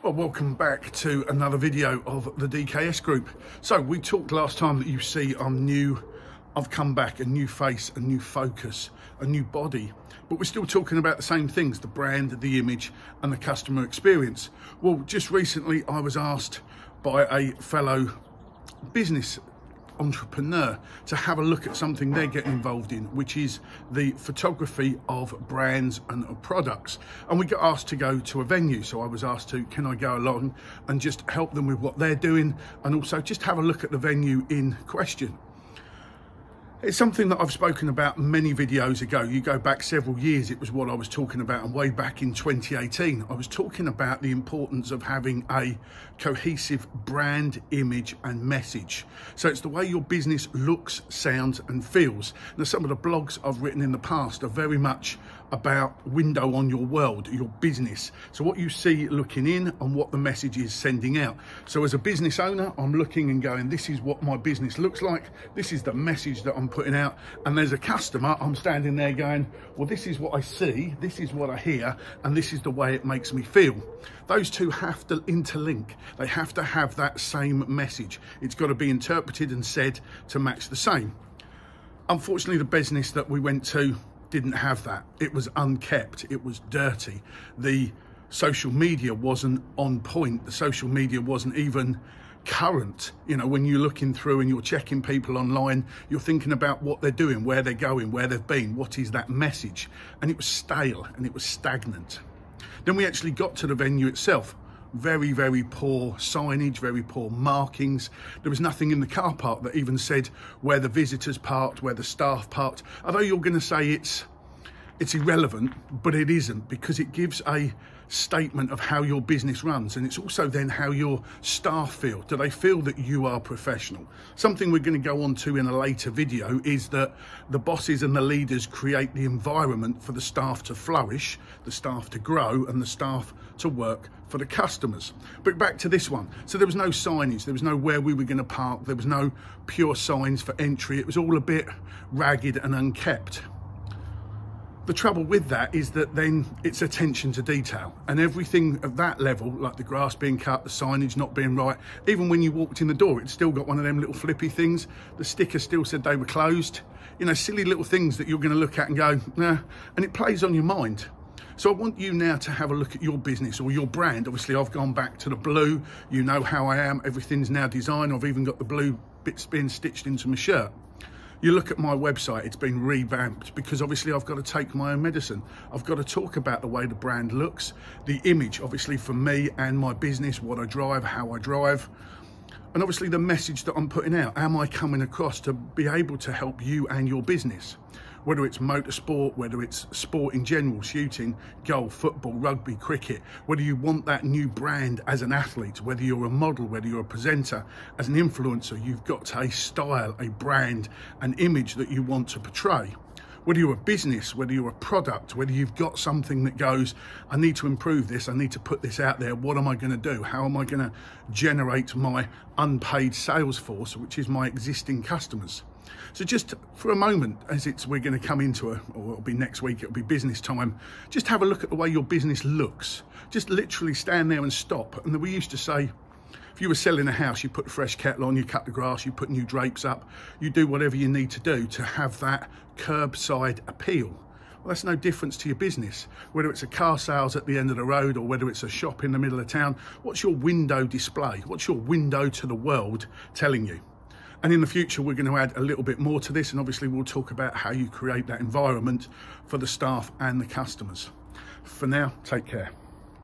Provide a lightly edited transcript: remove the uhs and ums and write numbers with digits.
Well, welcome back to another video of the DKS group. So we talked last time that you see I'm new, I've come back, a new face, a new focus, a new body, but we're still talking about the same things, the brand, the image and the customer experience. Well, just recently I was asked by a fellow business entrepreneur to have a look at something they're getting involved in, which is the photography of brands and of products. And we got asked to go to a venue, so I was asked to, can I go along and just help them with what they're doing and also just have a look at the venue in question. It's something that I've spoken about many videos ago. You go back several years, it was what I was talking about, and way back in 2018 I was talking about the importance of having a cohesive brand, image and message. So it's the way your business looks, sounds and feels. Now, some of the blogs I've written in the past are very much about window on your world, your business. So what you see looking in and what the message is sending out. So as a business owner, I'm looking and going, this is what my business looks like. This is the message that I'm putting out. And there's a customer, I'm standing there going, well, this is what I see, this is what I hear, and this is the way it makes me feel. Those two have to interlink. They have to have that same message. It's got to be interpreted and said to match the same. Unfortunately, the business that we went to didn't have that. It was unkept, it was dirty. The social media wasn't on point. The social media wasn't even current. You know, when you're looking through and you're checking people online, you're thinking about what they're doing, where they're going, where they've been, what is that message? And it was stale and it was stagnant. Then we actually got to the venue itself. Very, very poor signage, very poor markings. There was nothing in the car park that even said where the visitors parked, where the staff parked. Although you're going to say it's irrelevant, but it isn't, because it gives a statement of how your business runs, and it's also then how your staff feel. Do they feel that you are professional? Something we're going to go on to in a later video is that the bosses and the leaders create the environment for the staff to flourish, the staff to grow, and the staff to work for the customers. But back to this one. So there was no signage, there was no where we were going to park, there was no pure signs for entry. It was all a bit ragged and unkept. The trouble with that is that then it's attention to detail, and everything at that level, like the grass being cut, the signage not being right, even when you walked in the door, it still got one of them little flippy things. The sticker still said they were closed. You know, silly little things that you're going to look at and go, nah, and it plays on your mind. So I want you now to have a look at your business or your brand. Obviously, I've gone back to the blue. You know how I am. Everything's now designed. I've even got the blue bits being stitched into my shirt. You look at my website, it's been revamped because obviously I've got to take my own medicine. I've got to talk about the way the brand looks, the image, obviously for me and my business, what I drive, how I drive, and obviously the message that I'm putting out. Am I coming across to be able to help you and your business? Whether it's motorsport, whether it's sport in general, shooting, golf, football, rugby, cricket, whether you want that new brand as an athlete, whether you're a model, whether you're a presenter, as an influencer, you've got a style, a brand, an image that you want to portray. Whether you're a business, whether you're a product, whether you've got something that goes, I need to improve this, I need to put this out there, what am I going to do? How am I going to generate my unpaid sales force, which is my existing customers? So just for a moment, as we're going to come into or it'll be next week, it'll be business time, just have a look at the way your business looks. Just literally stand there and stop. And we used to say, if you were selling a house, you put a fresh kettle on, you cut the grass, you put new drapes up, you do whatever you need to do to have that curbside appeal. Well, that's no difference to your business. Whether it's a car sales at the end of the road or whether it's a shop in the middle of town, what's your window display? What's your window to the world telling you? And in the future, we're going to add a little bit more to this, and obviously we'll talk about how you create that environment for the staff and the customers. For now, take care.